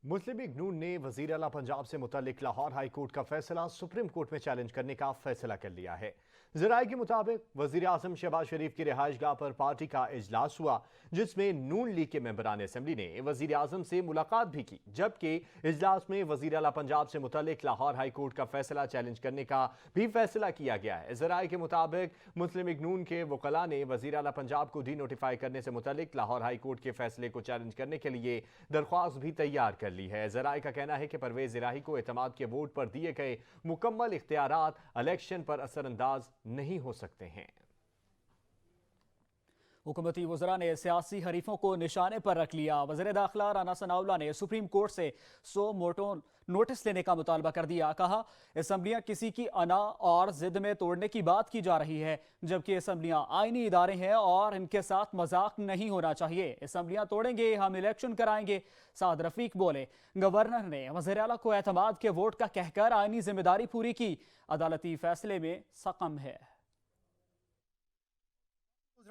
मुस्लिम league नून ने वजीर आला पंजाब से मुतल्लिक लाहौर हाई कोर्ट का फैसला सुप्रीम कोर्ट में चैलेंज करने का फैसला कर लिया है। जराये के मुताबिक वजीर आजम शहबाज शरीफ की रिहाइश गाह पर पार्टी का इजलास हुआ, जिसमें नून लीग के मेंबरान असेंबली ने वजीर आजम से मुलाकात भी की, जबकि इजलास में वजीर आला पंजाब से मुतल्लिक लाहौर हाई कोर्ट का फैसला चैलेंज करने का भी फैसला किया गया है। जराये के मुताबिक मुस्लिम लीग नून के वकला ने वजीर आला पंजाब को डी नोटिफाई करने से मुतल्लिक लाहौर हाई कोर्ट के फैसले को चैलेंज करने के लिए दरख्वास्त भी तैयार कर ली है। जराये का कहना है कि परवेज इलाही को एतमाद के वोट पर दिए गए मुकम्मल इख्तियारात इलेक्शन पर असरअंदाज नहीं हो सकते हैं। हुकूमती वज़रा ने सियासी हरीफों को निशाने पर रख लिया। वज़ीर दाखिला राना सनाउल्लाह ने सुप्रीम कोर्ट से 100 मोटों नोटिस लेने का मुतालबा कर दिया। कहा, असम्बलियाँ किसी की अना और जिद में तोड़ने की बात की जा रही है, जबकि असम्बलियाँ आईनी इदारे हैं और इनके साथ मजाक नहीं होना चाहिए। असम्बलियाँ तोड़ेंगे, हम इलेक्शन कराएंगे। साद रफीक बोले, गवर्नर ने वज़ीर आला को एतमाद के वोट का कहकर आईनी जिम्मेदारी पूरी की, अदालती फैसले में सकम है।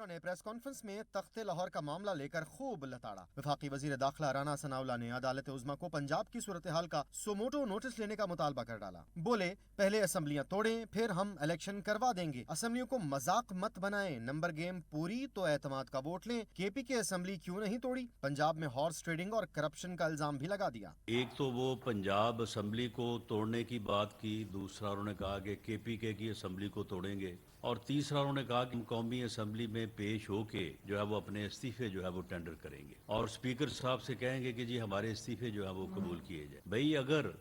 ने प्रेस कॉन्फ्रेंस में तख्ते लाहौर का मामला लेकर खूब लताड़ा। वफाकी वजीर दाखिला राना सनाउल्लाह ने अदालत उज़्मा को पंजाब की सूरत हाल का सुमोटो नोटिस लेने का मुतालबा कर डाला। बोले, पहले असम्बलियाँ तोड़ें, फिर हम इलेक्शन करवा देंगे। असम्बलियों को मजाक मत बनाएं, नंबर गेम पूरी तो एतमाद का वोट लें। केपी के असम्बली क्यों नहीं तोड़ी? पंजाब में हॉर्स ट्रेडिंग और करप्शन का इल्जाम भी लगा दिया। एक तो वो पंजाब असम्बली को तोड़ने की बात की, दूसरा उन्होंने कहा कि केपीके की असम्बली को तोड़ेंगे, और तीसरा उन्होंने कहा कि कौमी असम्बली में पेश होके जो है वो अपने इस्तीफे जो है वो टेंडर करेंगे और स्पीकर साहब से कहेंगे कि जी हमारे इस्तीफे जो है वो कबूल किए जाए। भाई, अगर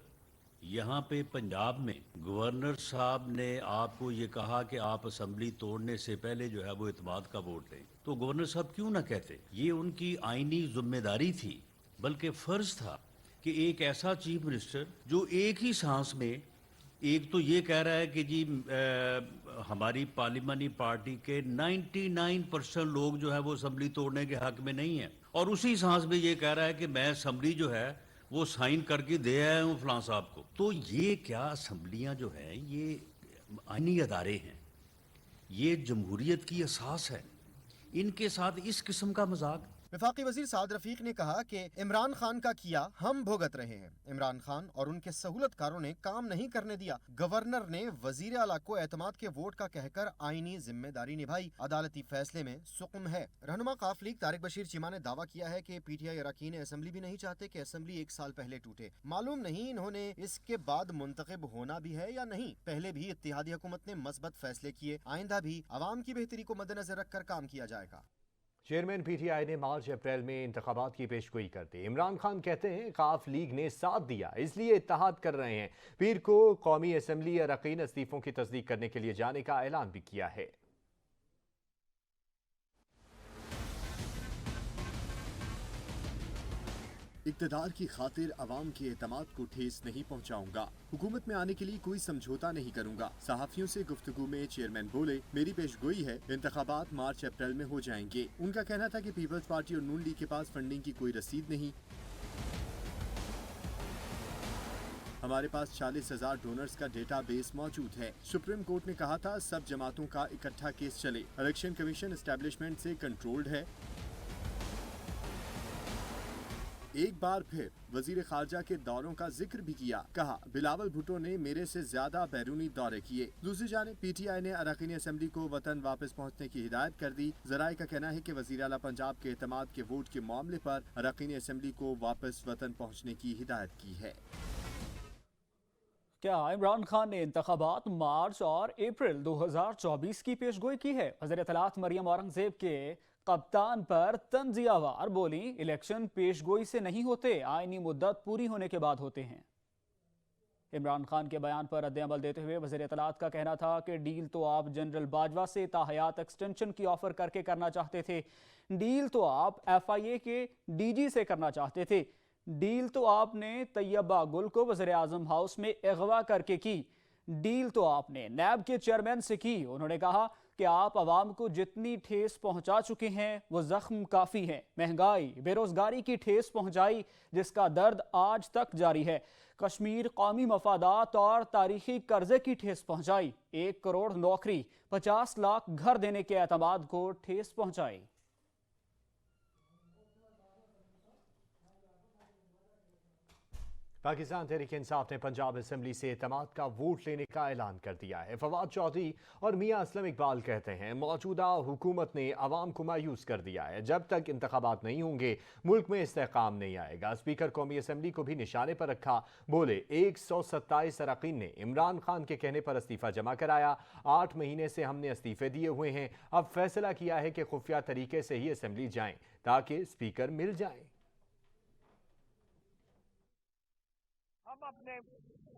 यहाँ पे पंजाब में गवर्नर साहब ने आपको ये कहा कि आप असम्बली तोड़ने से पहले जो है वो इत्मीनान का वोट लें, तो गवर्नर साहब क्यों ना कहते? ये उनकी आईनी जिम्मेदारी थी, बल्कि फर्ज था कि एक ऐसा चीफ मिनिस्टर जो एक ही सांस में एक तो ये कह रहा है कि जी हमारी पार्लिमानी पार्टी के 99% लोग जो है वो असम्बली तोड़ने के हक में नहीं है, और उसी सांस में ये कह रहा है कि मैं असम्बली जो है वो साइन करके दे आया हूँ फलां साहब को। तो ये क्या असम्बलियाँ जो हैं ये आईनी अदारे हैं, ये जमहूरियत की असास है, इनके साथ इस किस्म का मजाक। वफाकी वजीर साद रफीक ने कहा कि इमरान खान का किया हम भुगत रहे हैं। इमरान खान और उनके सहूलतकारों ने काम नहीं करने दिया। गवर्नर ने वजीर आला को एतमाद के वोट का कहकर आईनी जिम्मेदारी निभाई। अदालती फैसले में सुकून है। रहनुमा काफ लीग तारिक बशीर चीमा ने दावा किया है कि पीटीआई अरकान असम्बली भी नहीं चाहते कि असम्बली 1 साल पहले टूटे। मालूम नहीं इन्होंने इसके बाद मुंतखब होना भी है या नहीं। पहले भी इत्तेहादी हुकूमत ने मस्बत फैसले किए, आइंदा भी अवाम की बेहतरी को मद्देनजर रखकर काम किया जाएगा। चेयरमैन पीटीआई ने मार्च अप्रैल में इंतखाबात की पेशगोई कर दी। इमरान खान कहते हैं काफ लीग ने साथ दिया, इसलिए इत्तेहाद कर रहे हैं। पीर को कौमी असम्बली अरकान इस्तीफों की तस्दीक करने के लिए जाने का ऐलान भी किया है। इक़्तिदार की खातिर अवाम के एतमाद को ठेस नहीं पहुंचाऊंगा। हुकूमत में आने के लिए कोई समझौता नहीं करूंगा। सहाफियों से गुफ्तगू में चेयरमैन बोले, मेरी पेशगोई है इंतखाबात मार्च अप्रैल में हो जाएंगे। उनका कहना था कि पीपल्स पार्टी और नून लीग के पास फंडिंग की कोई रसीद नहीं। हमारे पास 40,000 डोनर्स का डेटा बेस मौजूद है। सुप्रीम कोर्ट ने कहा था सब जमातों का इकट्ठा केस चले। इलेक्शन कमीशन एस्टेब्लिशमेंट से कंट्रोल्ड है। एक बार फिर वजीर खारजा के दौरों का जिक्र भी किया। कहा, बिलावल भुट्टो ने मेरे से ज्यादा बैरूनी दौरे किए। दूसरी जानिब पीटीआई ने अरकान असम्बली को वतन वापस पहुंचने की हिदायत कर दी। जराये का कहना है कि वजीर आला पंजाब के एतमाद के वोट के मामले पर अरकान असम्बली को वापस वतन पहुंचने की हिदायत की है। क्या इमरान खान ने इंतखाबात मार्च और अप्रैल 2024 की पेशगोई की है? वज़ीर इत्तलात मरियम औरंगजेब के कप्तान पर तंजियावार बोली, इलेक्शन पेशगोई से नहीं होते, आईनी मुद्दत पूरी होने के बाद होते हैं। इमरान खान के बयान पर रद्द-ए-अमल देते हुए वज़ीर इत्तलात का कहना था कि डील तो आप जनरल बाजवा से ताहयात एक्सटेंशन की ऑफर करके करना चाहते थे, डील तो आप FIA के DG से करना चाहते थे, डील तो आपने तैयबा गुल को वज़ीर आज़म हाउस में अगवा करके की, डील तो आपने नैब के चेयरमैन से की। उन्होंने कहा कि आप अवाम को जितनी ठेस पहुंचा चुके हैं वो जख्म काफ़ी है। महंगाई, बेरोजगारी की ठेस पहुंचाई जिसका दर्द आज तक जारी है। कश्मीर कौमी मफादात और तारीखी कर्जे की ठेस पहुंचाई। 1 करोड़ नौकरी, 50 लाख घर देने के एतमाद को ठेस पहुंचाई। पाकिस्तान तहरीक इंसाफ ने पंजाब असेंबली से एतमाद का वोट लेने का ऐलान कर दिया है। फवाद चौधरी और मियां असलम इकबाल कहते हैं मौजूदा हुकूमत ने अवाम को मायूस कर दिया है। जब तक इंतखाबात नहीं होंगे मुल्क में इस्तेहकाम नहीं आएगा। स्पीकर कौमी असेंबली को भी निशाने पर रखा। बोले 127 अरकान ने इमरान खान के कहने पर इस्तीफा जमा कराया। 8 महीने से हमने इस्तीफे दिए हुए हैं। अब फैसला किया है कि खुफिया तरीके से ही असेंबली जाएं ताकि स्पीकर मिल जाएं। हम अपने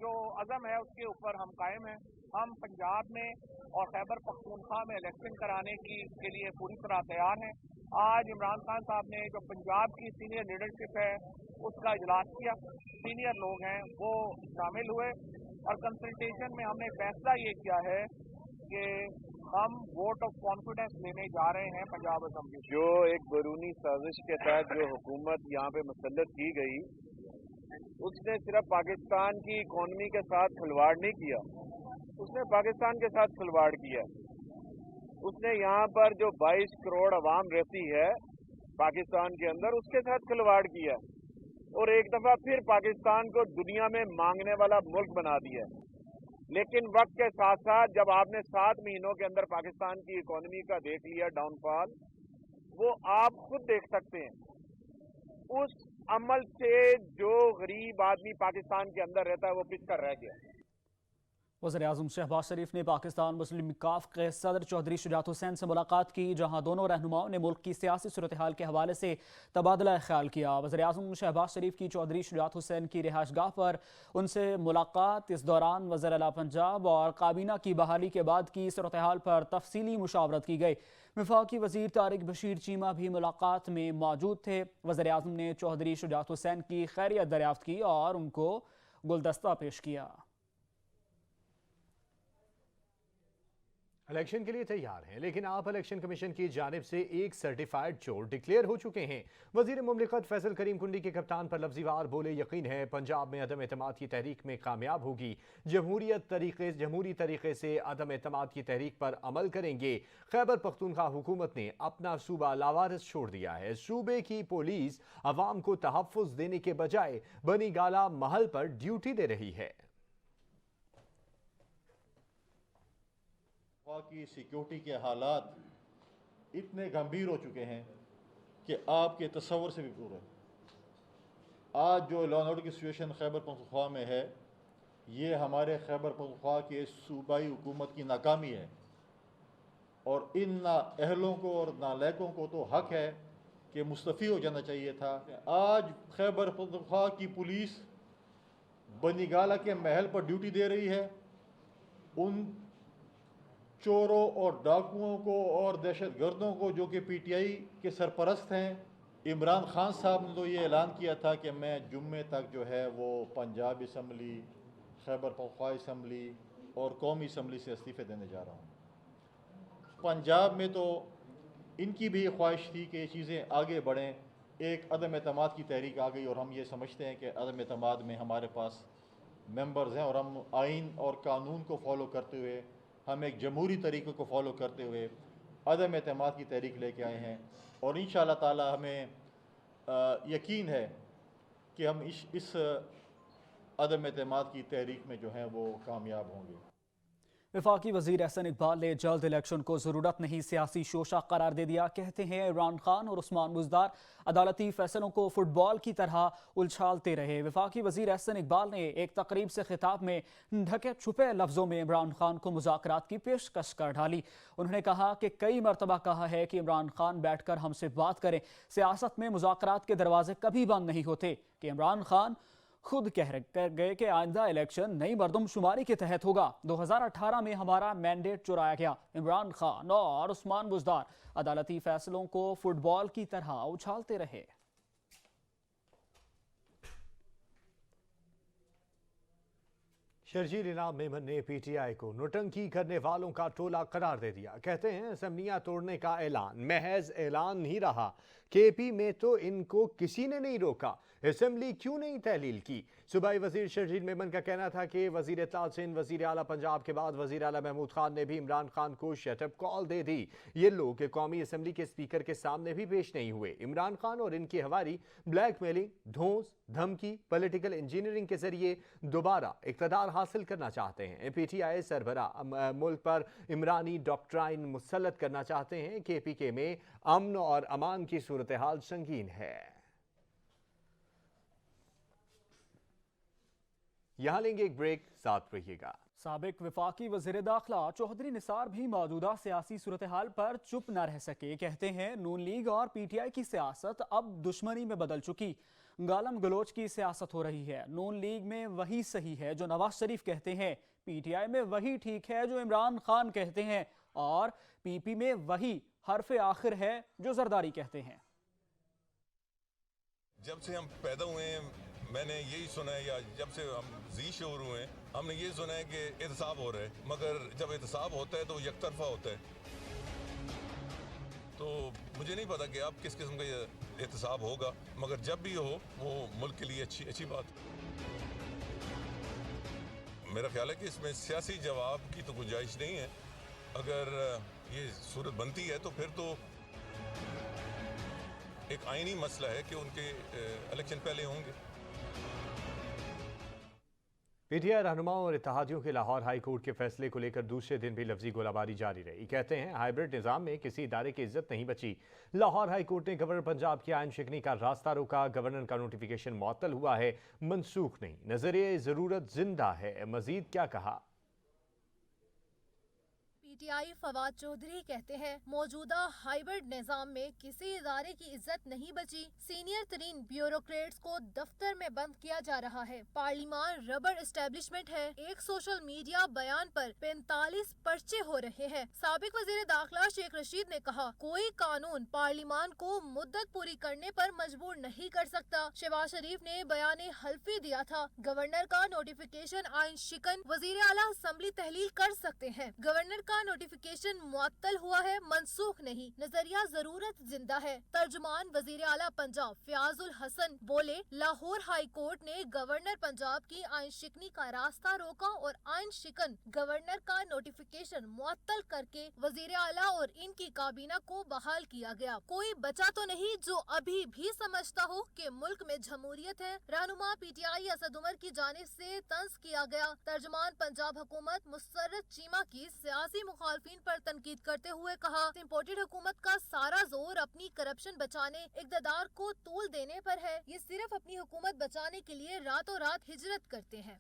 जो अज़म है उसके ऊपर हम कायम हैं। हम पंजाब में और खैबर पख्तूनख्वा में इलेक्शन कराने के लिए पूरी तरह तैयार हैं। आज इमरान खान साहब ने जो पंजाब की सीनियर लीडरशिप है उसका इजलास किया। सीनियर लोग हैं वो शामिल हुए और कंसल्टेशन में हमने फैसला ये किया है कि हम वोट ऑफ कॉन्फिडेंस लेने जा रहे हैं पंजाब असेंबली। जो एक बैरूनी साजिश के तहत जो हुकूमत यहाँ पे मुसल्लत की गई, उसने सिर्फ पाकिस्तान की इकोनॉमी के साथ खिलवाड़ नहीं किया, उसने पाकिस्तान के साथ खिलवाड़ किया। उसने यहाँ पर जो 22 करोड़ आवाम रहती है पाकिस्तान के अंदर, उसके साथ खिलवाड़ किया और एक दफा फिर पाकिस्तान को दुनिया में मांगने वाला मुल्क बना दिया। लेकिन वक्त के साथ साथ जब आपने 7 महीनों के अंदर पाकिस्तान की इकोनॉमी का देख लिया डाउनफॉल, वो आप खुद देख सकते हैं। उस अमल से जो गरीब आदमी पाकिस्तान के अंदर रहता है वो पिछकर रह गया। वज़ीर-ए-आज़म शहबाज शरीफ ने पाकिस्तान मुस्लिम काफ के सदर चौधरी शुजात हुसैन से मुलाकात की, जहां दोनों रहनुमाओं ने मुल्क की सियासी सूरत हाल के हवाले से तबादला ख्याल किया। वज़ीर-ए-आज़म शहबाज शरीफ की चौधरी शुजात हुसैन की रिहाइशगाह पर उनसे मुलाकात। इस दौरान वज़ीर आला पंजाब और काबीना की बहाली के बाद की सूरत हाल पर तफसीली मुशावरत की गई। वफाकी वज़ीर तारिक बशीर चीमा भी मुलाकात में मौजूद थे। वज़ीर-ए-आज़म ने चौधरी शुजात हुसैन की खैरियत दरियाफ्त की और उनको गुलदस्ता पेश किया। इलेक्शन के लिए तैयार हैं, लेकिन आप इलेक्शन कमीशन की जानिब से एक सर्टिफाइड चोर डिक्लेयर हो चुके हैं। वजीर मुमलिकत फैसल करीम कुंडी के कप्तान पर लफ्जी वार बोले, यकीन है पंजाब में अदम एतमाद की तहरीक में कामयाब होगी। जमहूरी तरीके से अदम एतमाद की तहरीक पर अमल करेंगे। खैबर पख्तूनख्वा हुकूमत ने अपना सूबा लावारिस छोड़ दिया है। सूबे की पुलिस अवाम को तहफ़्फ़ुज़ देने के बजाय बनी गाला महल पर ड्यूटी दे रही है। की सिक्योरिटी के हालात इतने गंभीर हो चुके हैं कि आपके तस्वर से भी दूर है। आज जो लॉ एंड ऑर्डर की सिचुएशन खैबर पख्तूनख्वा में है, ये हमारे खैबर पख्तूनख्वा के सूबाई हुकूमत की नाकामी है और इन नाअहलों को और नालायकों को तो हक है कि मुस्तफ़ी हो जाना चाहिए था। आज खैबर पख्तूनख्वा की पुलिस बनीगाला के महल पर ड्यूटी दे रही है। उन चोरों और डाकुओं को और दहशत गर्दों को जो कि पीटीआई के सरपरस्त हैं। इमरान खान साहब ने तो ये ऐलान किया था कि मैं जुम्मे तक जो है वो पंजाब असम्बली, खैबर पख्तूनख्वा असम्बली और कौमी असम्बली से इस्तीफ़े देने जा रहा हूँ। पंजाब में तो इनकी भी ख्वाहिश थी कि ये चीज़ें आगे बढ़ें। एक अदम एतमाद की तहरीक आ गई और हम ये समझते हैं कि अदम एतमाद में हमारे पास मेंबर्स हैं और हम आइन और कानून को फॉलो करते हुए, हम एक जमहूरी तरीक़े को फॉलो करते हुए अदम एतमाद की तहरीक लेके आए हैं और इंशाअल्लाह ताला हमें यकीन है कि हम इस अदम एतमाद की तहरीक में जो है वो कामयाब होंगे। वफाकी वज़ीर एहसन इकबाल ने जल्द इलेक्शन को ज़रूरत नहीं सियासी शोशा करार दे दिया। कहते हैं इमरान खान और उस्मान बुज़दार अदालती फैसलों को फुटबॉल की तरह उछालते रहे। वफाकी वज़ीर एहसन इकबाल ने एक तकरीब से खिताब में ढके छुपे लफ्ज़ों में इमरान खान को मुज़ाकरात की पेशकश कर डाली। उन्होंने कहा कि कई मरतबा कहा है कि इमरान खान बैठकर हमसे बात करें। सियासत में मुज़ाकरात के दरवाजे कभी बंद नहीं होते कि इमरान खान खुद कह गए कि आइंदा इलेक्शन नई मरदमशुमारी के तहत होगा। 2018 में हमारा मैंडेट चुराया गया। इमरान खान और उस्मान बुज़दार अदालती फैसलों को फुटबॉल की तरह उछालते रहे। शर्जील इनाम मेमन ने पीटीआई को नौटंकी करने वालों का टोला करार दे दिया। कहते हैं असेंबलियां तोड़ने का ऐलान महज ऐलान ही रहा। केपी में तो इनको किसी ने नहीं रोका, असेंबली क्यों नहीं तहलील की। सूबाई वजीर शर्जील मेमन का कहना था कि वजीर इत्तलात सिंध वजीर आला पंजाब के बाद वजीर आला महमूद खान ने भी इमरान खान को शटअप कॉल दे दी। ये लोग कौमी असेंबली के स्पीकर के सामने भी पेश नहीं हुए। इमरान खान और इनकी हवारी ब्लैकमेलिंग, धौंस, دھمکی پولیٹیکل انجینئرنگ کے ذریعے دوبارہ اقتدار حاصل کرنا چاہتے ہیں۔ پی ٹی آئی سربراہ ملک پر عمرانی ڈاکٹرائن مسلط کرنا چاہتے ہیں۔ کے پی کے میں امن اور امان کی صورتحال سنگین ہے۔ یہاں لیں گے ایک بریک، ساتھ رہیے گا۔ سابق وفاقی وزیر داخلہ چوہدری نثار بھی موجودہ سیاسی صورتحال پر چپ نہ رہ سکے۔ کہتے ہیں نون لیگ اور پی ٹی آئی کی سیاست اب دشمنی میں بدل چکی، گالم گلوچ کی سیاست ہو رہی ہے۔ نون لیگ میں وہی صحیح ہے جو نواز شریف کہتے ہیں، پی ٹی آئی میں وہی ٹھیک ہے جو عمران خان کہتے ہیں، اور پی پی میں وہی حرف آخر ہے جو زرداری کہتے ہیں۔ جب سے ہم پیدا ہوئے ہیں میں نے یہی سنا ہے، یا جب سے ہم ذی شعور ہوئے ہیں ہم نے یہ سنا ہے کہ احتساب ہو رہا ہے، مگر جب احتساب ہوتا ہے تو یک طرفہ ہوتا ہے۔ تو مجھے نہیں پتا کہ اب کس قسم کا یہ احتساب ہوگا، مگر جب بھی ہو وہ ملک کے لیے اچھی بات۔ میرا خیال ہے کہ اس میں سیاسی جواب کی تو گنجائش نہیں ہے۔ اگر یہ صورت بنتی ہے تو پھر تو ایک آئینی مسئلہ ہے کہ ان کے الیکشن پہلے ہوں گے۔ پی ٹی آئی رہنماؤں اور اتحادیوں کے لاہور ہائی کورٹ کے فیصلے کو لے کر دوسرے دن بھی لفظی گولہ باری جاری رہی۔ کہتے ہیں ہائیبرڈ نظام میں کسی ادارے کی عزت نہیں بچی۔ لاہور ہائی کورٹ نے گورنر پنجاب کی آئین شکنی کا راستہ روکا۔ گورنر کا نوٹیفیکیشن معطل ہوا ہے، منسوخ نہیں۔ نظریہ ضرورت زندہ ہے۔ مزید کیا کہا؟ P T I Fawad Chaudhry کہتے ہیں موجودہ ہائیبرڈ نظام میں کسی ادارے کی عزت نہیں بچی۔ سینئر ترین بیوروکریٹس کو دفتر میں بند کیا جا رہا ہے۔ پارلیمان ربر اسٹیبلشمنٹ ہے۔ ایک سوشل میڈیا بیان پر 45 پرچے ہو رہے ہیں۔ سابق وزیر داخلہ شیخ رشید نے کہا کوئی قانون پارلیمان کو مدت پوری کرنے پر مجبور نہیں کر سکتا۔ شہباز شریف نے بیان حلفی دیا تھا گورنر کا نوٹیفیکیشن آئین شکن، وزیر اعلیٰ اسمبلی تحلیل کر سکتے ہیں۔ گورنر کا نوٹیفیکیشن معطل ہوا ہے، منسوخ نہیں۔ نظریہ ضرورت زندہ ہے۔ ترجمان وزیر اعلیٰ پنجاب فیاض الحسن بولے لاہور ہائی کورٹ نے گورنر پنجاب کی آئین شکنی کا راستہ روکا اور آئین شکن گورنر کا نوٹیفیکیشن معطل کر کے وزیر اعلیٰ اور ان کی کابینہ کو بحال کیا گیا۔ کوئی بچا تو نہیں جو ابھی بھی سمجھتا ہو کہ ملک میں جمہوریت ہے۔ رہنما پی ٹی آئی اسد عمر کی جانب سے طنز کیا گیا۔ ترجمان پنجاب حکومت مسرت چیمہ کی سیاسی مخالفین پر تنقید کرتے ہوئے کہا امپورٹڈ حکومت کا سارا زور اپنی کرپشن بچانے، اقتدار کو طول دینے پر ہے۔ یہ صرف اپنی حکومت بچانے کے لیے راتوں رات ہجرت کرتے ہیں۔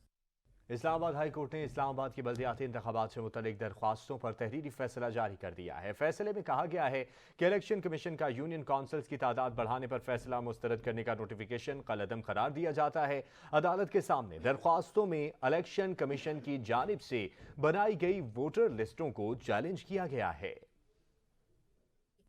اسلام آباد ہائی کورٹ نے اسلام آباد کی بلدیاتی انتخابات سے متعلق درخواستوں پر تحریری فیصلہ جاری کر دیا ہے۔ فیصلے میں کہا گیا ہے کہ الیکشن کمیشن کا یونین کونسلز کی تعداد بڑھانے پر فیصلہ مسترد کرنے کا نوٹیفیکیشن کالعدم قرار دیا جاتا ہے۔ عدالت کے سامنے درخواستوں میں الیکشن کمیشن کی جانب سے بنائی گئی ووٹر لسٹوں کو چیلنج کیا گیا ہے۔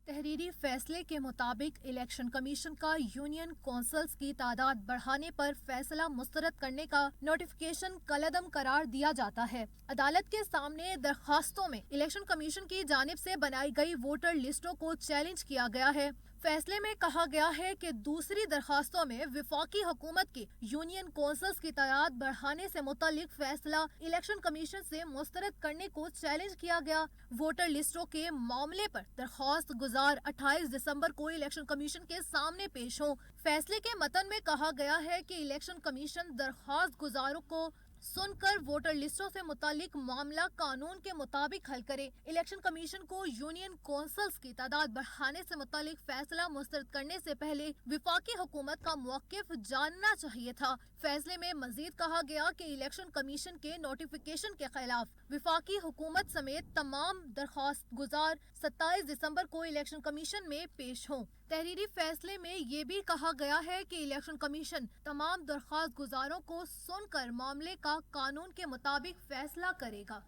تحریری فیصلے کے مطابق الیکشن کمیشن کا یونین کونسلز کی تعداد بڑھانے پر فیصلہ مسترد کرنے کا نوٹیفیکیشن کالعدم قرار دیا جاتا ہے۔ عدالت کے سامنے درخواستوں میں الیکشن کمیشن کی جانب سے بنائی گئی ووٹر لسٹوں کو چیلنج کیا گیا ہے۔ فیصلے میں کہا گیا ہے کہ دوسری درخواستوں میں وفاقی حکومت کے یونین کونسلز کی تعداد بڑھانے سے متعلق فیصلہ الیکشن کمیشن سے مسترد کرنے کو چیلنج کیا گیا۔ ووٹر لسٹوں کے معاملے پر درخواست گزار 28 دسمبر کو الیکشن کمیشن کے سامنے پیش ہوں۔ فیصلے کے متن میں کہا گیا ہے کہ الیکشن کمیشن درخواست گزاروں کو سن کر ووٹر لسٹوں سے متعلق معاملہ قانون کے مطابق حل کرے۔ الیکشن کمیشن کو یونین کونسلز کی تعداد بڑھانے سے متعلق فیصلہ مسترد کرنے سے پہلے وفاقی حکومت کا موقف جاننا چاہیے تھا۔ فیصلے میں مزید کہا گیا کہ الیکشن کمیشن کے نوٹیفیکیشن کے خلاف وفاقی حکومت سمیت تمام درخواست گزار 27 دسمبر کو الیکشن کمیشن میں پیش ہوں۔ تحریری فیصلے میں یہ بھی کہا گیا ہے کہ الیکشن کمیشن تمام درخواست گزاروں کو سن کر معاملے کا قانون کے مطابق فیصلہ کرے گا۔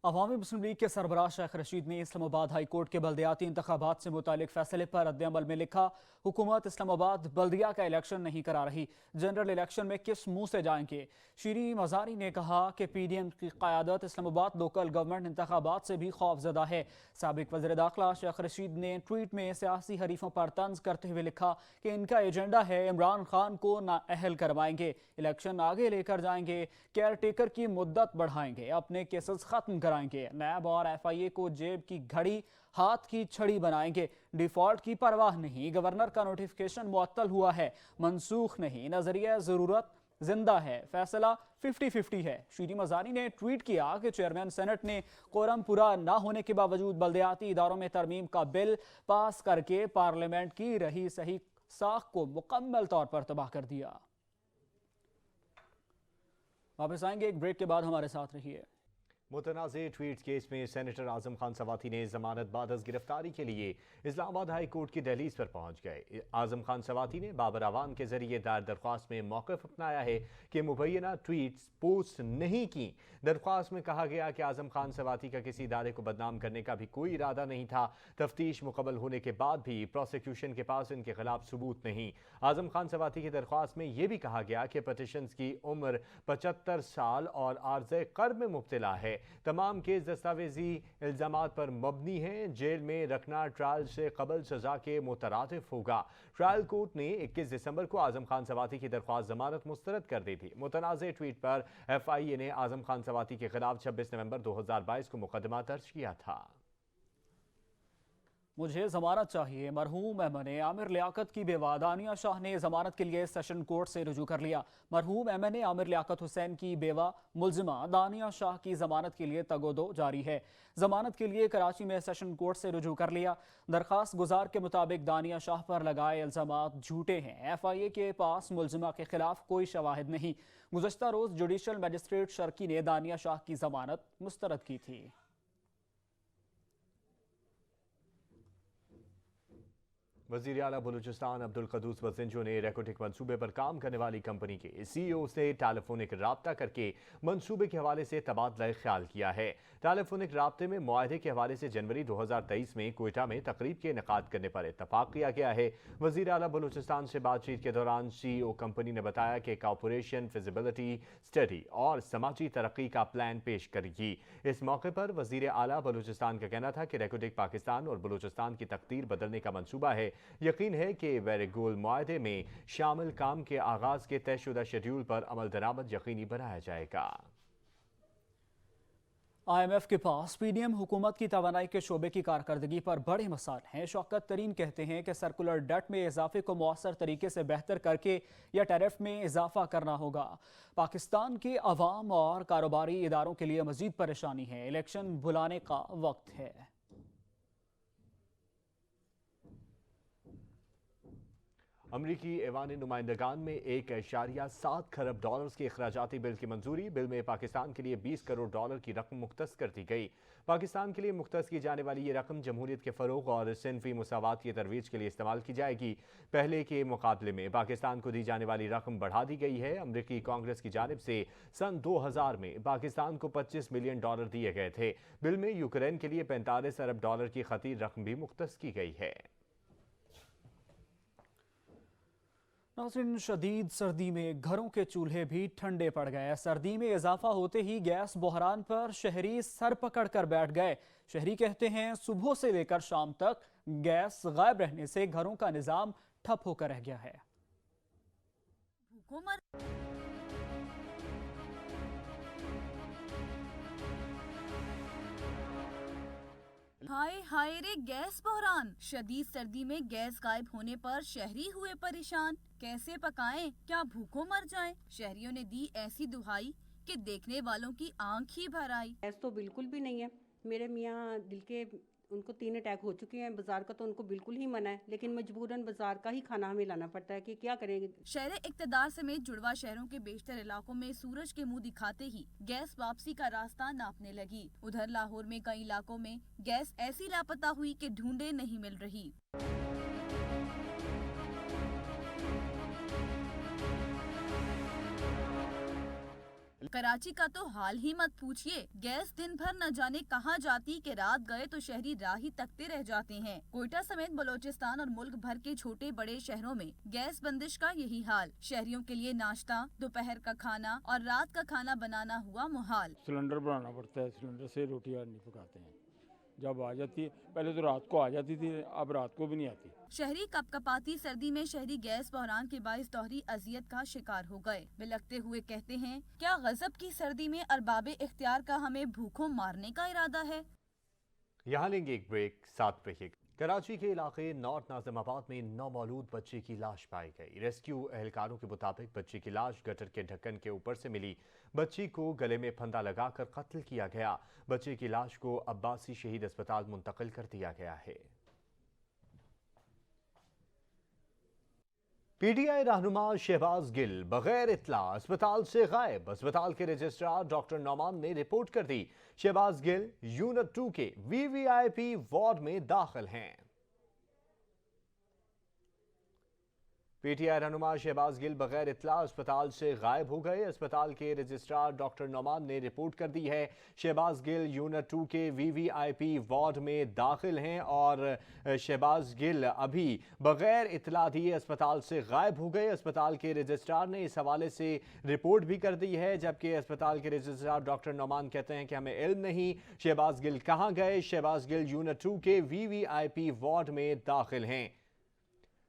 عوامی مسلم لیگ کے سربراہ شیخ رشید نے اسلام آباد ہائی کورٹ کے بلدیاتی انتخابات سے متعلق فیصلے پر رد عمل میں لکھا حکومت اسلام آباد بلدیہ کا الیکشن نہیں کرا رہی، جنرل الیکشن میں کس منہ سے جائیں گے؟ شیریں مزاری نے کہا کہ پی ڈی ایم کی قیادت اسلام آباد لوکل گورنمنٹ انتخابات سے بھی خوف زدہ ہے۔ سابق وزیر داخلہ شیخ رشید نے ٹویٹ میں سیاسی حریفوں پر طنز کرتے ہوئے لکھا کہ ان کا ایجنڈا ہے عمران خان کو نااہل کروائیں گے، الیکشن آگے لے کر جائیں گے، کیئر ٹیکر کی مدت بڑھائیں گے، اپنے کیسز ختم कराएंगे। नैब और FIA को जेब की घड़ी हाथ की छड़ी बनाएंगे। डिफॉल्ट की परवाह नहीं, गवर्नर का नोटिफिकेशन मुअत्तल हुआ है, मनसूख नहीं, नजरिया जरूरत जिंदा है, फैसला 50-50 है। शीरी मजानी ने ट्वीट किया कि चेयरमैन सेनेट ने कोरम पूरा न होने के बावजूद बल्दियाती इदारों में तरमीम का बिल पास करके पार्लियामेंट की रही सही साख को मुकम्मल तौर पर तबाह कर दिया। वापस आएंगे एक ब्रेक के बाद, हमारे साथ रहिए। मुतनाज़े ट्वीट केस में सेनेटर आजम खान सवाती ने जमानत बादस गिरफ्तारी के लिए इस्लामाबाद हाई कोर्ट की दहलीज पर पहुंच गए। आजम खान सवाती ने बाबर अवान के जरिए दायर दरख्वास्त में मौक़िफ़ अपनाया है कि मुबैना ट्वीट्स पोस्ट नहीं की। दरख्वास्त में कहा गया कि आजम खान सवाती का किसी इदारे को बदनाम करने का भी कोई इरादा नहीं था। तफ्तीश मुकम्मल होने के बाद भी प्रोसिक्यूशन के पास इनके खिलाफ सबूत नहीं। आजम खान सवाती की दरख्वास्त में यह भी कहा गया कि पटिशन्स की उम्र 75 साल और आर्ज़े कर्ब में मुब्तला है। तमाम केस दस्तावेजी इल्जामात पर मबनी हैं। जेल में रखना ट्रायल से कबल सजा के मुतरादिफ होगा। ट्रायल कोर्ट ने 21 दिसंबर को आजम खान सवाती की दरख्वास्त जमानत मुस्तरद कर दी थी। मुतनाज़े ट्वीट पर FIA ने आजम खान सवाती के खिलाफ 26 नवंबर 2022 को मुकदमा दर्ज किया था। मुझे जमानत चाहिए। मरहूम MNA आमिर लियाकत की बेवा दानिया शाह ने जमानत के लिए सेशन कोर्ट से रुजू कर लिया। मरहूम MNA आमिर लियाकत हुसैन की बेवा मुलजिमा दानिया शाह की जमानत के लिए तगोदो जारी है। जमानत के लिए कराची में सेशन कोर्ट से रुजू कर लिया। दरखास्त गुजार के मुताबिक दानिया शाह पर लगाए इल्जामात झूठे हैं। FIA के पास मुलजिमा के खिलाफ कोई शवाहिद नहीं। गुज़श्ता रोज जुडिशल मजिस्ट्रेट शर्की ने दानिया शाह की जमानत मुस्तरद की थी। वज़ीर आला बलूचिस्तान अब्दुल क़द्दूस वज़िंजो ने रेकोटिक मंसूबे पर काम करने वाली कंपनी के CEO से टेलीफोनिक राब्ता करके मंसूबे के हवाले से तबादला ख्याल किया है। टेलीफोनिक राब्ते में मुआहदे के हवाले से जनवरी 2023 में कोयटा में तकरीब के इनेकाद करने पर इत्तफाक किया गया है। वज़ीर आला बलूचिस्तान से बातचीत के दौरान CEO कंपनी ने बताया कि कॉर्पोरेशन फिजिबिलिटी स्टडी और समाजी तरक्की का प्लान पेश करेगी। इस मौके पर वज़ीर आला बलूचिस्तान का कहना था कि रेकोटिक पाकिस्तान और बलूचिस्तान की तकदीर बदलने का मंसूबा है। यकीन है कि वेरेगोल मुआहदे में शामिल काम के आगाज के तयशुदा शेड्यूल पर अमल दरामद यकीनी बनाया जाएगा। IMF के पास PDM हुकूमत की तवानाई के शोबे की कारकर्दगी पर बड़े मसाइल हैं। शौकत तरीन कहते हैं कि सर्कुलर डेट में इजाफे को मौसर तरीके से बेहतर करके या टैरिफ में इजाफा करना होगा। पाकिस्तान के अवाम और कारोबारी इदारों के लिए मजीद परेशानी है। इलेक्शन बुलाने का वक्त है। अमरीकी ऐवान नुमाइंदगान में $1.7 खरब के अखराजाती बिल की मंजूरी। बिल में पाकिस्तान के लिए $20 करोड़ की रकम मुख्तस कर दी गई। पाकिस्तान के लिए मुख्तस की जाने वाली ये रकम जमहूरियत के फ़रोग़ और सिनफी मुसावात की तरवीज के लिए इस्तेमाल की जाएगी। पहले के मुकाबले में पाकिस्तान को दी जाने वाली रकम बढ़ा दी गई है। अमरीकी कांग्रेस की जानिब से सन 2000 में पाकिस्तान को $25 मिलियन दिए गए थे। बिल में यूक्रेन के लिए $45 अरब की खतीर रकम भी मुख्तस की गई है। नाज़रीन, शदीद सर्दी में घरों के चूल्हे भी ठंडे पड़ गए। सर्दी में इजाफा होते ही गैस बहरान पर शहरी सर पकड़ कर बैठ गए। शहरी कहते हैं सुबह से लेकर शाम तक गैस गायब रहने से घरों का निजाम ठप होकर रह गया है। हाय हाय रे गैस बहरान। शदीद सर्दी में गैस गायब होने पर शहरी हुए परेशान। कैसे पकाएं, क्या भूखों मर जाएं? शहरियों ने दी ऐसी दुहाई कि देखने वालों की आंख ही भर आई। गैस तो बिल्कुल भी नहीं है। मेरे मियाँ दिल के उनको 3 अटैक हो चुके हैं। बाजार का तो उनको बिल्कुल ही मना है, लेकिन मजबूरन बाजार का ही खाना हमें लाना पड़ता है कि क्या करेंगे। शहर इक्तदार समेत जुड़वा शहरों के बेशतर इलाकों में सूरज के मुंह दिखाते ही गैस वापसी का रास्ता नापने लगी। उधर लाहौर में कई इलाकों में गैस ऐसी लापता हुई कि ढूंढे नहीं मिल रही। कराची का तो हाल ही मत पूछिए। गैस दिन भर न जाने कहां जाती कि रात गए तो शहरी राह ही तकते रह जाते हैं। कोयटा समेत बलोचिस्तान और मुल्क भर के छोटे बड़े शहरों में गैस बंदिश का यही हाल। शहरियों के लिए नाश्ता, दोपहर का खाना और रात का खाना बनाना हुआ मुहाल। सिलेंडर बनाना पड़ता है, सिलेंडर से रोटियां नहीं पकाते हैं। जब आ जाती है, पहले तो रात को आ जाती थी, अब रात को भी नहीं आती। शहरी कपकपाती सर्दी में शहरी गैस बहरान के बाइस दोहरी अजियत का शिकार हो गए। वे लगते हुए कहते हैं, क्या गजब की सर्दी में अरबाब इख्तियार का हमें भूखों मारने का इरादा है? यहाँ लेंगे एक ब्रेक, साथ रहिए। कराची के इलाके नॉर्थ नाजिमाबाद में नौमौलूद बच्चे की लाश पाई गई। रेस्क्यू एहलकारों के मुताबिक बच्ची की लाश गटर के ढक्कन के ऊपर से मिली। बच्ची को गले में फंदा लगाकर कत्ल किया गया। बच्चे की लाश को अब्बासी शहीद अस्पताल मुंतकिल कर दिया गया है। पीटीआई रहनुमा शहबाज गिल बगैर इत्ला अस्पताल से गायब। अस्पताल के रजिस्ट्रार डॉक्टर नौमान ने रिपोर्ट कर दी। शहबाज गिल यूनिट 2 के वीवीआईपी वार्ड में दाखिल हैं। पीटीआई रहनुमा शहबाज गिल बगैर इत्ला अस्पताल से गायब हो गए। अस्पताल के रजिस्ट्रार डॉक्टर नौमान ने रिपोर्ट कर दी है। शहबाज गिल यूनिट 2 के वीवीआईपी वार्ड में दाखिल हैं और शहबाज गिल अभी बगैर इत्ला दिए अस्पताल से गायब हो गए। अस्पताल के रजिस्ट्रार ने इस हवाले से रिपोर्ट भी कर दी है, जबकि अस्पताल के रजिस्ट्रार डॉक्टर नौमान कहते हैं कि हमें इल्म नहीं शहबाज गिल कहाँ गए। शहबाज गिल यूनिट 2 के वीवीआईपी वार्ड में दाखिल हैं।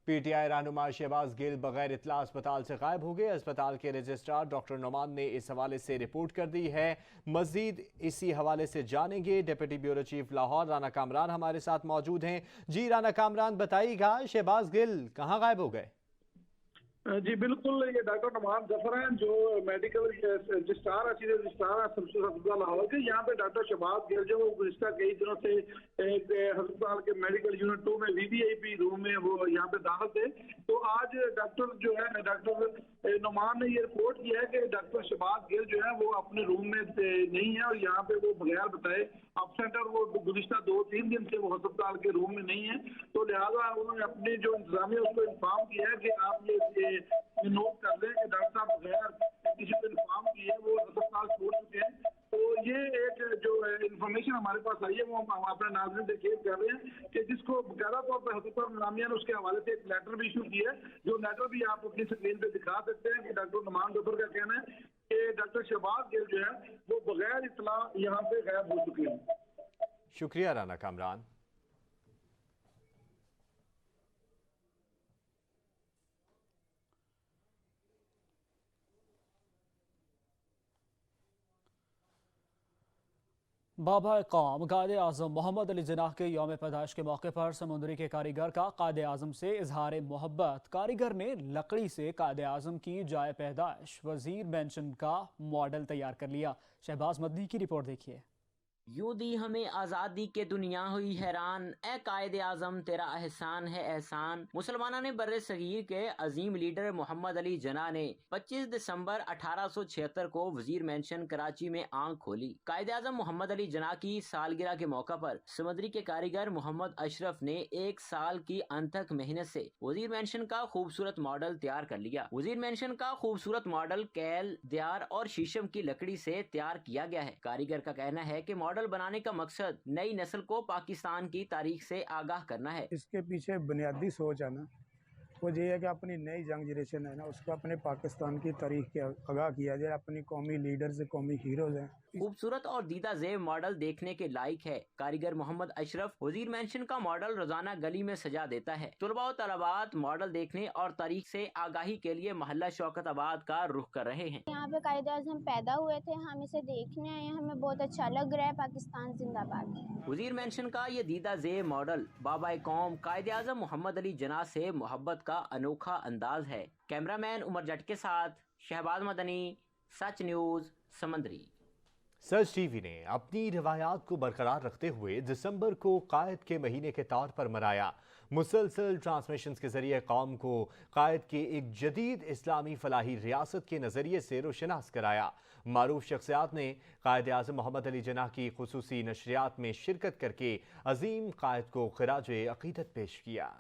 पीटीआई रहनुमा शहबाज गिल बगैर इत्ला अस्पताल से गायब हो गए। अस्पताल के रजिस्ट्रार डॉक्टर नौमान ने इस हवाले से रिपोर्ट कर दी है। मजीद इसी हवाले से जानेंगे। Deputy bureau chief Lahore Rana Kamran हमारे साथ मौजूद हैं। जी राना कामरान, बताइएगा शहबाज गिल कहाँ गायब हो गए? जी बिल्कुल, ये डॉक्टर नौमान जफर हैं जो मेडिकल रजिस्ट्रार अस्पताल लाहौर के। यहाँ पे डॉक्टर शहबाज गिल जो गुज़िश्ता कई दिनों से एक अस्पताल के मेडिकल यूनिट 2 में वीवीआईपी रूम में वो यहाँ पे दाखिल थे। तो आज डॉक्टर जो है डॉक्टर नौमान ने ये रिपोर्ट किया है कि डॉक्टर शहबाज गिल जो है वो अपने रूम में नहीं है और यहाँ पे वो बगैर बताए एब्सेंट और वो गुज़िश्ता 2-3 दिन से वो अस्पताल के रूम में नहीं है। तो लिहाजा उन्होंने अपने जो इंतजामिया उसको इन्फॉर्म किया है कि आप ये नोट कर लें कि डॉक्टर साहब बगैर किसी को इन्फॉर्म किए वो अस्पताल छोड़ चुके हैं। तो ये एक जो इन्फॉर्मेशन हमारे पास आई है वो हम अपने नाज़रीन से शेयर कर रहे हैं कि जिसको बकायदा तौर पर अस्पताल नामिया ने उसके हवाले से एक लेटर भी इशू किया है, जो लेटर भी आप अपनी स्क्रीन पे दिखा सकते हैं कि डॉक्टर नौमान जफर का कहना है कि डॉक्टर शहबाज गिल जो है वो बगैर इत्तला यहाँ से गायब हो चुके हैं। शुक्रिया राना कामरान। बाबा कौम कायदे आज़म मोहम्मद अली जिन्नाह के यौम पैदाइश के मौके पर समुंदरी के कारीगर का कायदे आज़म से इजहार मोहब्बत। कारीगर ने लकड़ी से कायदे आज़म की जाए पैदाइश वजीर मेंशन का मॉडल तैयार कर लिया। शहबाज मदनी की रिपोर्ट देखिए। यूं दी हमें आज़ादी के दुनिया हुई हैरान, ए कायदे आज़म तेरा एहसान है एहसान। मुसलमाना ने बर्रे सगीर के अजीम लीडर मोहम्मद अली जिन्नाह ने 25 दिसंबर 1876 को वजीर मेंशन कराची में आंख खोली। कायदे आज़म मोहम्मद अली जिन्नाह की सालगिरह के मौका पर समुद्री के कारीगर मोहम्मद अशरफ ने 1 साल की अनथक मेहनत से वजीर मेंशन का खूबसूरत मॉडल तैयार कर लिया। वजीर मेंशन का खूबसूरत मॉडल कैल, दियार और शीशम की लकड़ी से तैयार किया गया है। कारीगर का कहना है कि मॉडल बनाने का मकसद नई नस्ल को पाकिस्तान की तारीख से आगाह करना है। इसके पीछे बुनियादी सोच है ना, वो ये है कि अपनी नई यंग जनरेशन है ना उसको अपने पाकिस्तान की तारीख के आगाह किया जाए। अपनी कौमी लीडर्स, कौमी हीरोज हैं। खूबसूरत और दीदा ज़ेब मॉडल देखने के लायक है। कारीगर मोहम्मद अशरफ वजीर मेंशन का मॉडल रोजाना गली में सजा देता है। तलबा और तलबात मॉडल देखने और तारीख से आगाही के लिए मोहल्ला शौकत आबाद का रुख कर रहे हैं। यहाँ पे कायदे आज़म पैदा हुए थे, हम इसे देखने आए हैं, हमें बहुत अच्छा लग रहा है। पाकिस्तान जिंदाबाद। वजीर मेंशन का ये दीदा ज़ेब मॉडल बाबा कौम कायदे आज़म मोहम्मद अली जिन्नाह से मोहब्बत का अनोखा अंदाज है। कैमरामैन उमर जट के साथ शहबाज मदनी, सच न्यूज़ समंदरी। सच टीवी ने अपनी रवायात को बरकरार रखते हुए दिसंबर को कायद के महीने के तौर पर मनाया। मुसलसल ट्रांसमिशन के जरिए कौम को कायद के एक जदीद इस्लामी फलाही रियासत के नज़रिए से रोशनास कराया। मारूफ शख्सियात ने कायद आज़म मोहम्मद अली जिन्नाह की खुसूसी नशरियात में शिरकत करके अजीम कायद को खिराज अकीदत पेश किया।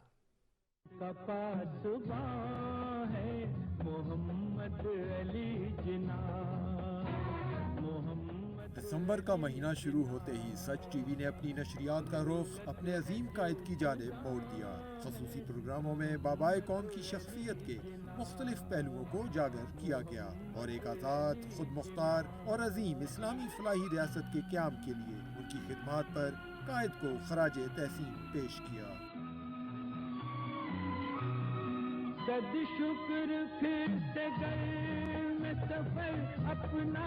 दिसंबर का महीना शुरू होते ही सच टीवी ने अपनी नशरियात का रुख अपने अजीम कायद की जानिब मोड़ दिया। खसूसी प्रोग्रामों में बाबाए कौम की शख्सियत के मुख्तलिफ पहलुओं को उजागर किया गया और एक आज़ाद, खुद मुख्तार और अजीम इस्लामी फलाही रियासत के क़याम के लिए उनकी खिदमात पर कायद को खराज तहसीन पेश किया। सद शुक्र फिर से गए मैं सफर अपना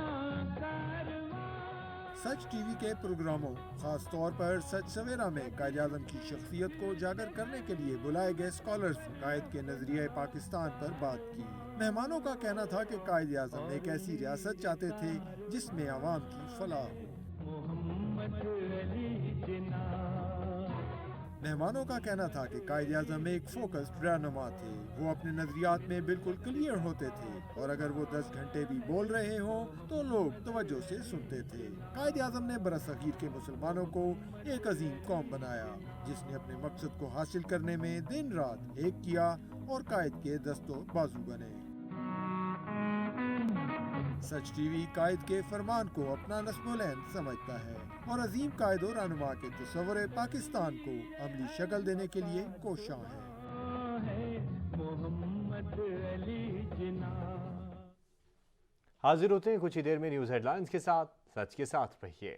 कारवां। सच टीवी के प्रोग्रामों खास तौर पर सच सवेरा में कायद आज़म की शख्सियत को उजागर करने के लिए बुलाए गए स्कॉलर्स ने कायद के नजरिए पाकिस्तान पर बात की। मेहमानों का कहना था कि कायद आज़म एक ऐसी रियासत चाहते थे जिसमें आवाम की फलाह हो। मेहमानों का कहना था कि कायद आज़म एक फोकस्ड रहनुमा थे। वो अपने नजरियात में बिल्कुल क्लियर होते थे और अगर वो 10 घंटे भी बोल रहे हों तो लोग तवज्जो से सुनते थे। कायद आज़म ने बरसगीर के मुसलमानों को एक अजीम कौम बनाया जिसने अपने मकसद को हासिल करने में दिन रात एक किया और कायद के दस्तों बाजू बने। सच टीवी कायद के फरमान को अपना नस्बुलैन समझता है और अजीम कायद और रहनुमा के तस्वुर पाकिस्तान को अमली शक्ल देने के लिए कोशां है। हाजिर होते हैं कुछ ही देर में न्यूज़ हेडलाइंस के साथ। सच के साथ रहिए।